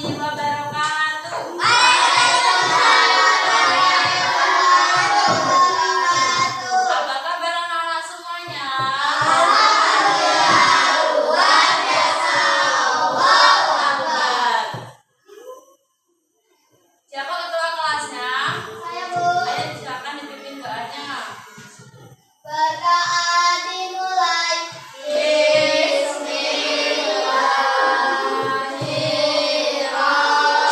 Apa kabar anak-anak semuanya? Siapa ketua kelasnya? Saya, Bu. Ayo silakan dipimpin doanya. Berdoa dimulai. Bismillahirrahmanirrahim.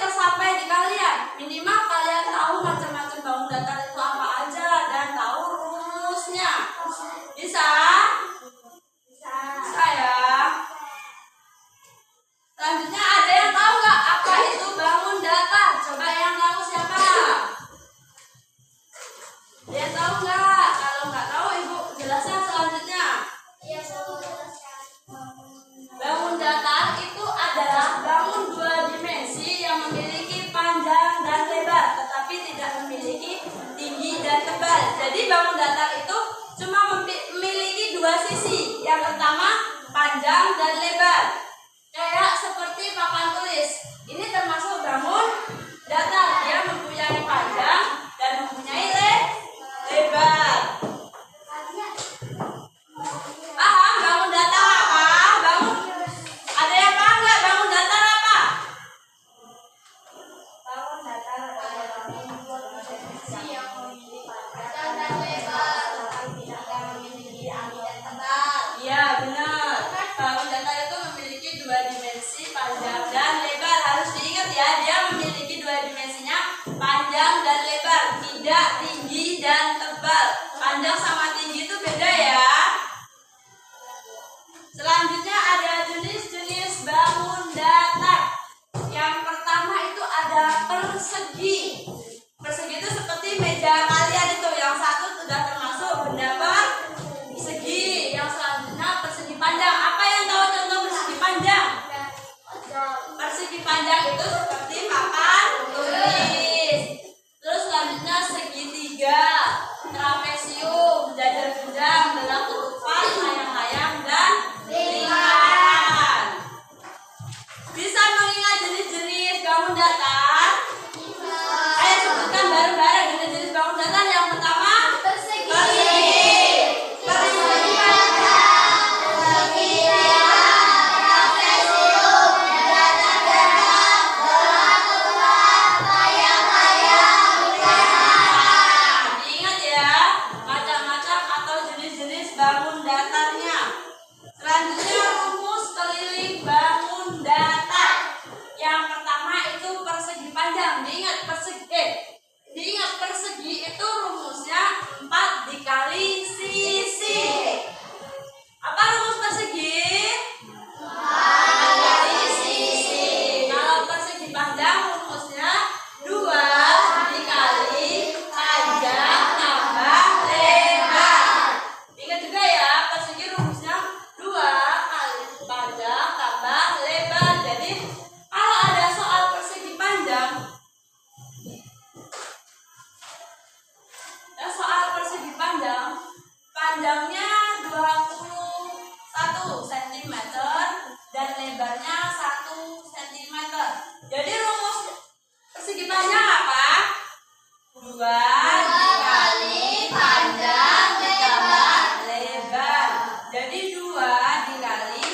tersampai di kalian. Minimal kalian tahu macam-macam bangun datar itu apa aja dan tahu rumusnya. Bisa? Bisa ya. Selanjutnya ada yang tahu nggak apa itu bangun datar? Coba yang tahu siapa? Ada yang tahu nggak? Kalau nggak tahu ibu jelaskan selanjutnya. Bangun datar itu adalah bangun dua dimensi yang memiliki panjang dan lebar, tetapi tidak memiliki tinggi dan tebal. Jadi bangun datar itu cuma memiliki dua sisi. Yang pertama panjang dan lebar. Kayak seperti papan tulis. Ini termasuk bangun datar. Dia mempunyai panjang dan mempunyai lebar. Paham bangun datar apa? Ada yang paham nggak bangun datar apa? Bangun datar adalah membuat dimensi yang memiliki panjang dan lebar, tetapi tidak memiliki tinggi dan tebal. Iya benar. Bangun datar itu memiliki dua dimensi panjang dan lebar. Harus diingat ya, dia memiliki dua dimensinya panjang dan lebar, tidak tinggi dan tebal. Panjang sama tinggi itu beda ya. Selanjutnya ada jenis-jenis bangun datar. Yang pertama itu ada persegi. Persegi itu seperti meja kalian itu. Yang satu sudah termasuk benda persegi. Yang selanjutnya persegi panjang. Apa yang tahu contoh persegi panjang? Persegi panjang itu seperti papan tulis. Terus selanjutnya segitiga, trapesium, jajar-jenjang, gelang ketupat, layang-layang, dan lingkaran. Bisa mengingat jenis-jenis bangun datar? Ayo sebutkan bareng-bareng jenis-jenis bangun datar. Yang pertama persegi. Ingat ya, macam-macam atau jenis-jenis bangun datarnya. Selanjutnya rumus keliling bangun datar. Yang pertama itu persegi panjang. Diingat persegi itu rumusnya 4 dikali sisi. Apa rumus persegi? 4 dikali sisi. Kalau persegi panjang rumusnya 2 dikali panjang tambah lebar. Ingat juga ya, persegi rumusnya 2 kali panjang tambah lebar. Jadi kalau ada soal persegi panjang, panjangnya 21 cm dan lebarnya 1 cm. Jadi rumus persegi panjang apa? 2 dikali panjang ditambah lebar. Jadi 2 dikali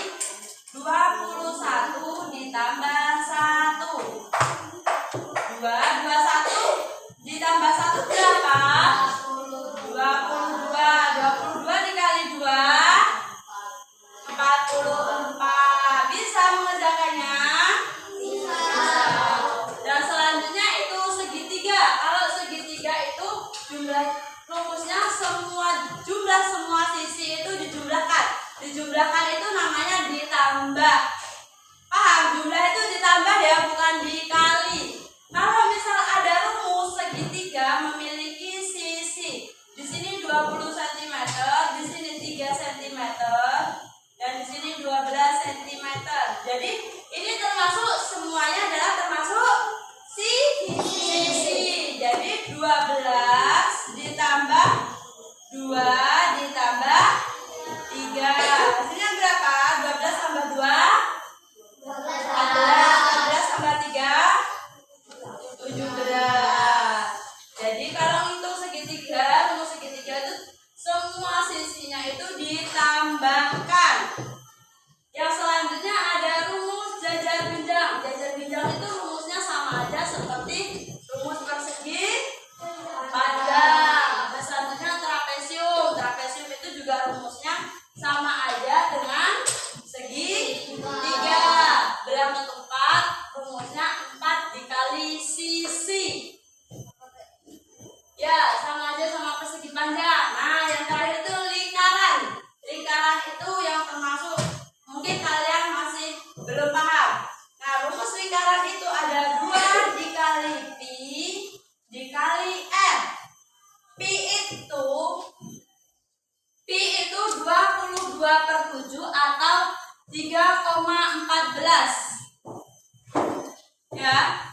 21 ditambah 1. 21 ditambah 1 berapa? 22 dikali 2 44. Bisa mengerjakannya? Bisa. Dan selanjutnya itu segitiga. Kalau segitiga itu rumusnya jumlah semua sisi itu dijumlahkan. Dijumlahkan itu namanya ditambah. Paham? Jumlah itu ditambah ya, bukan dikali. Kalau misal ada rumus segitiga memiliki sisi. Di sini 20 cm, di sini 3 cm, dan di sini 12 cm. Jadi ini termasuk semuanya adalah termasuk sisi. Jadi 12 ditambah 2 ditambah 3. Hasilnya berapa? 12 tambah 2 14 tambah 3 17. Jadi kalau hitung segitiga, rumus segitiga itu semua sisinya itu ditambahkan. Yang selanjutnya ada rumus jajar-jenjang. Jajar-jenjang itu rumusnya sama aja seperti rumus persegi panjang. Selanjutnya trapesium. dikali sisi. Ya, sama aja sama persegi panjang. Nah, yang terakhir itu lingkaran. Lingkaran itu yang termasuk mungkin kalian masih belum paham. Nah, rumus lingkaran itu ada 2 dikali pi dikali r. Pi itu 22/7 atau 3,14. Ya.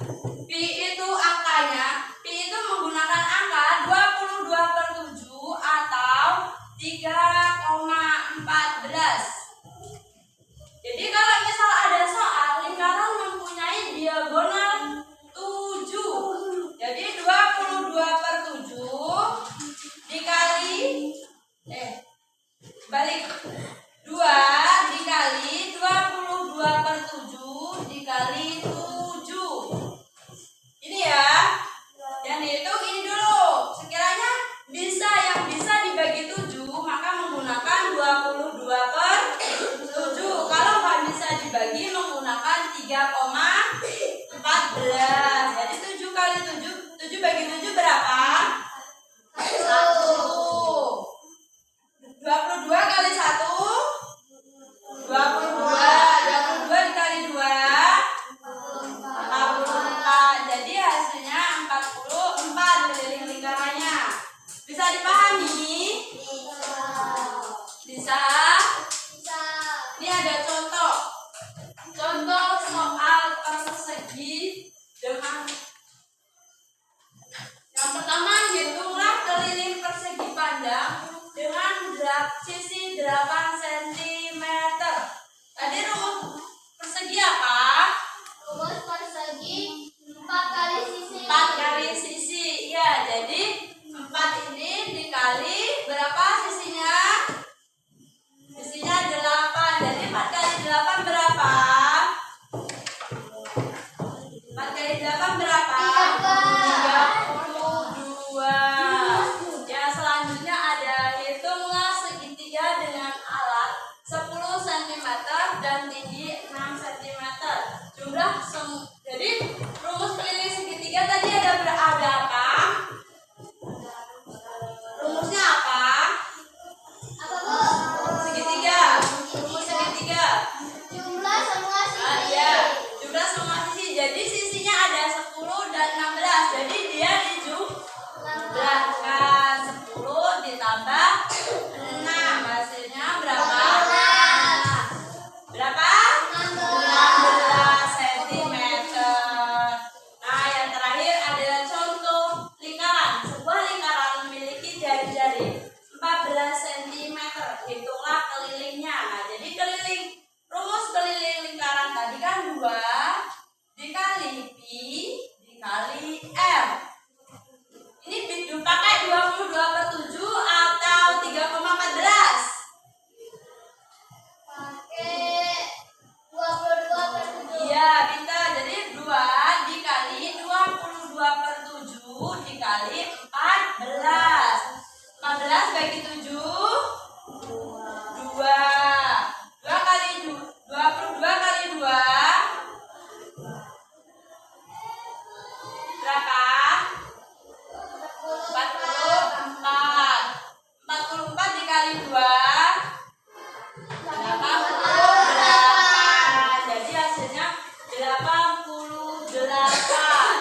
Pi itu angkanya, pi itu menggunakan angka 22/7 atau 3,14. Jadi kalau misal ada soal lingkaran mempunyai diagonal 7. Jadi 22/7 dikali balik 2 dikali 22/7 dikali 7. Ini ya. Yang dihitung ini dulu. Sekiranya yang bisa dibagi 7 maka menggunakan 22/7. Kalau nggak bisa dibagi menggunakan 3,14. Jadi 7 kali 7 bagi 7 berapa? 1. 22 kali 1 22 dikali 2 44. Jadi hasilnya 44 keliling lingkarannya. Bisa dipahami? Bisa? Ini ada contoh. Contoh soal persegi dengan yang pertama, hitunglah keliling persegi panjang dengan sisi 8 cm. Tadi rumus persegi apa? Rumus persegi 4 kali sisi. 4 kali sisi. Ya, jadi 4 ini dikali berapa sisinya? Sisinya 8. Jadi 4 kali 8 berapa? 4 kali 8 berapa? 32. Ya, selanjutnya ada hitunglah segitiga dengan alat 10 cm dan tinggi 6 cm. Jadi rumus keliling segitiga tadi ada apa? Rumusnya apa? Apa, Bu? Segitiga. Rumus segitiga. Jumlah semua sisi. Ya, jumlah semua sisi. Jadi sisinya ada 10 dan 16. Jadi dia dijumlahkan 10 ditambah 6. Hasilnya berapa? Berapa? 16 cm. Nah, yang terakhir ada contoh lingkaran. Sebuah lingkaran memiliki jari-jari 14 cm. Hitunglah kelilingnya. Nah, jadi rumus keliling lingkaran tadi kan 2 dikali pi dikali r. Ini dipakai 22/7 atau 3,14? Pakai 22/7. Iya, bisa. Jadi 2 dikali 22/7 dikali 14. 14 bagi 7 2. 22 kali 2 berapa? 44. 44 dikali 2 88. Jadi hasilnya 88.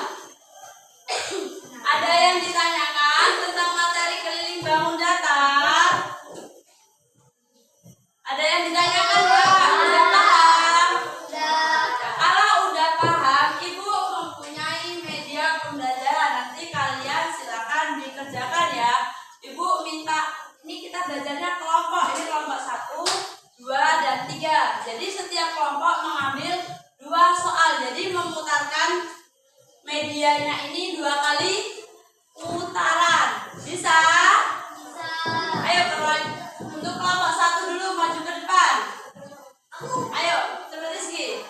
Ada yang ditanyakan tentang materi keliling bangun datar? Ada yang ditanyakan nggak? Udah paham? Kalau udah paham, Ibu mempunyai media pembelajaran. Nanti kalian silakan dikerjakan ya. Ibu minta, ini kita belajarnya kelompok. Ini kelompok 1, 2, dan 3. Jadi setiap kelompok mengambil 2 soal. Jadi memutarkan medianya ini 2 kali putaran. Bisa? Ayo untuk kelompok 1 dulu maju ke depan. Ayo, coba Rizky.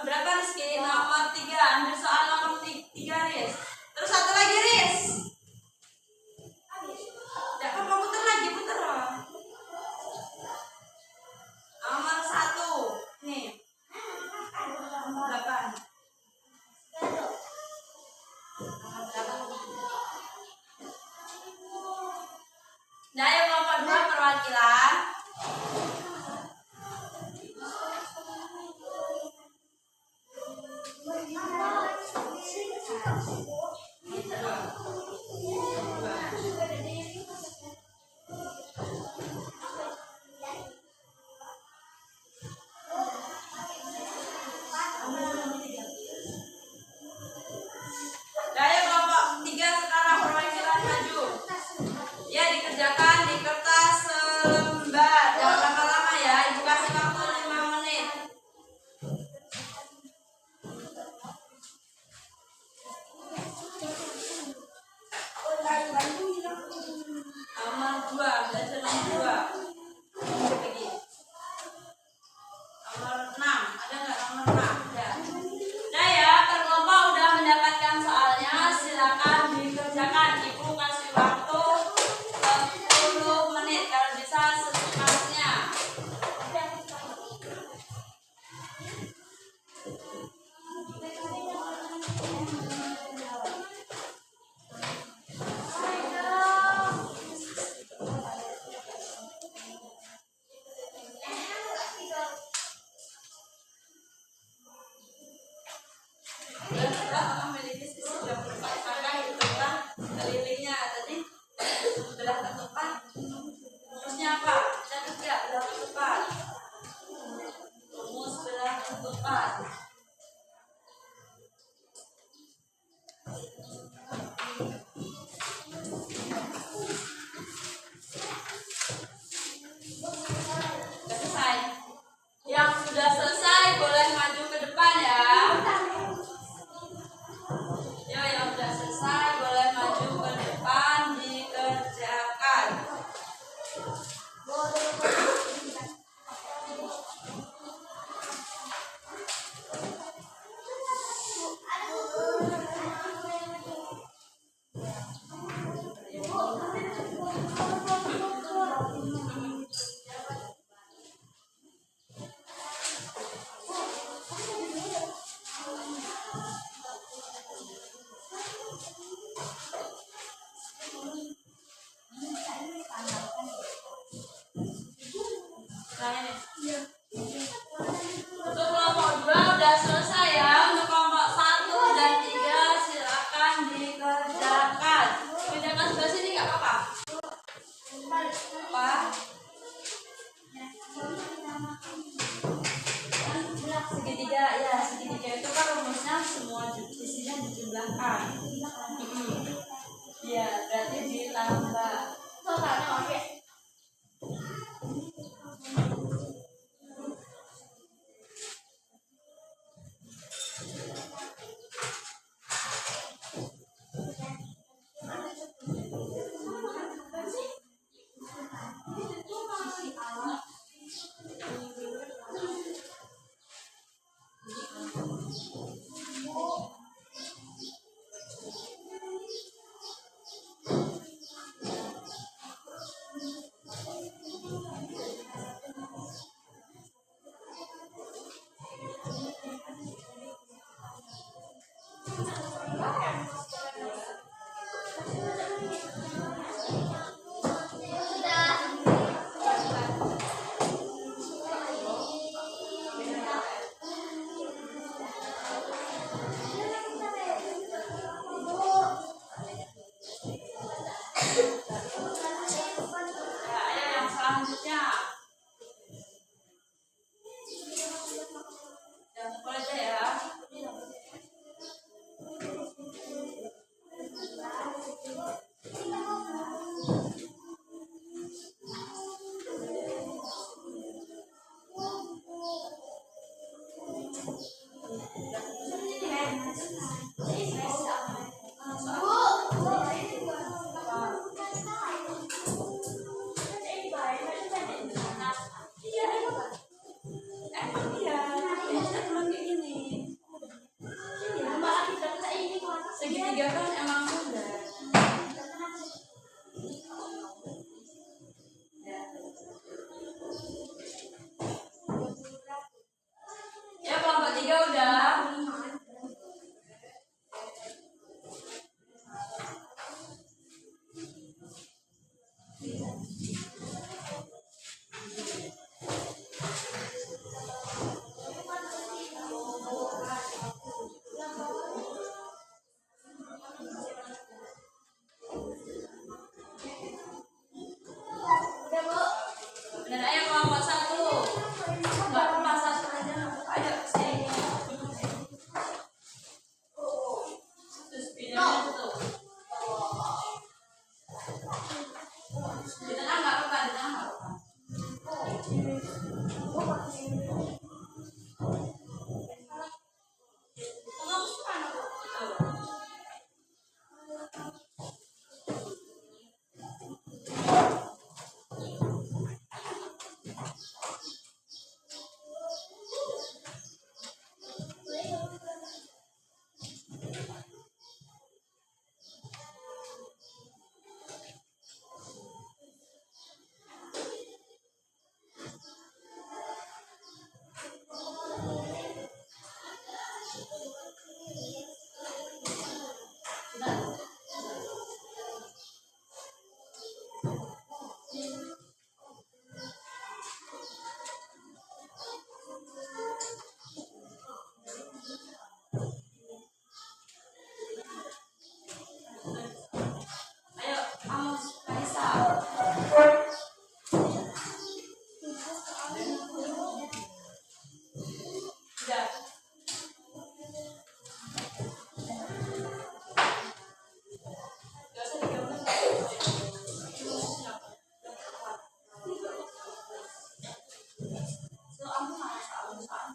Berapa Rizky? Nomor 3. Ambil soal nomor 3 Riz. Terus satu lagi Riz. Jangan mau putar lagi, putar loh. Bilangin nih. Untuk kelompok 2 udah selesai ya. Untuk kelompok 1 dan 3 silakan dikerjakan. Kerjakan sebelah sini nggak apa-apa. Apa? Segitiga ya, segitiga itu kan rumusnya semua sisinya dijumlahkan. Iya, berarti ditambah. Totalnya oke. Ya, ayo yang selanjutnya. Yang sepuluh aja ya. Emang iya, ini emang kayak gini. Segitiga kan emang mudah. Ya, kelompok 3 udah. Bener aja kelompok 1. Enggak apa satu aja. Ayo sini. Terus pindah tuh. Di tengah enggak apa-apa, di tengah enggak apa-apa. Ayo, Amos, Kaisa. Udah. Gak usah digambar. So, aku malas alasan.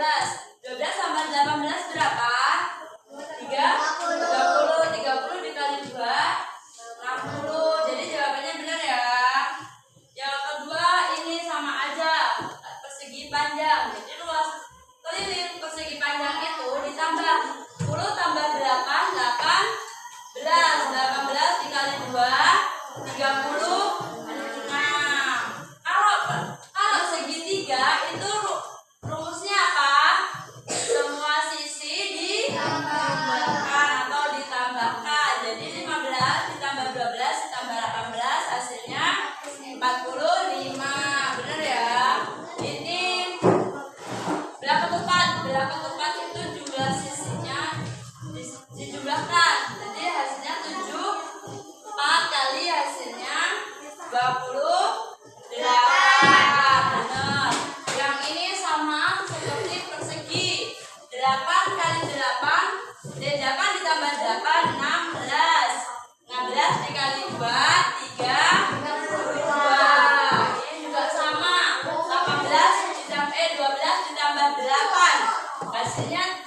12 tambah 18 berapa? 30 dikali 2 60. Jadi jawabannya benar ya. Yang kedua ini sama aja, persegi panjang. Jadi luas keliling persegi panjang itu ditambah 10 tambah 8 18 dikali 2 30. Nah, kalau segitiga itu rumusnya apa? Semua sisi ditambahkan atau ditambahkan. Jadi 15 ditambah 12 ditambah 18 hasilnya 45. Benar ya? Ini bila ketupat itu jumlah sisinya dijumlahkan. Jadi hasilnya 4 kali hasilnya 28. Benar. Yang ini sama seperti persegi. 8 kali 8 8 ditambah 8 16. 16 dikali 2 32. Ini juga sama. 12 ditambah 8 hasilnya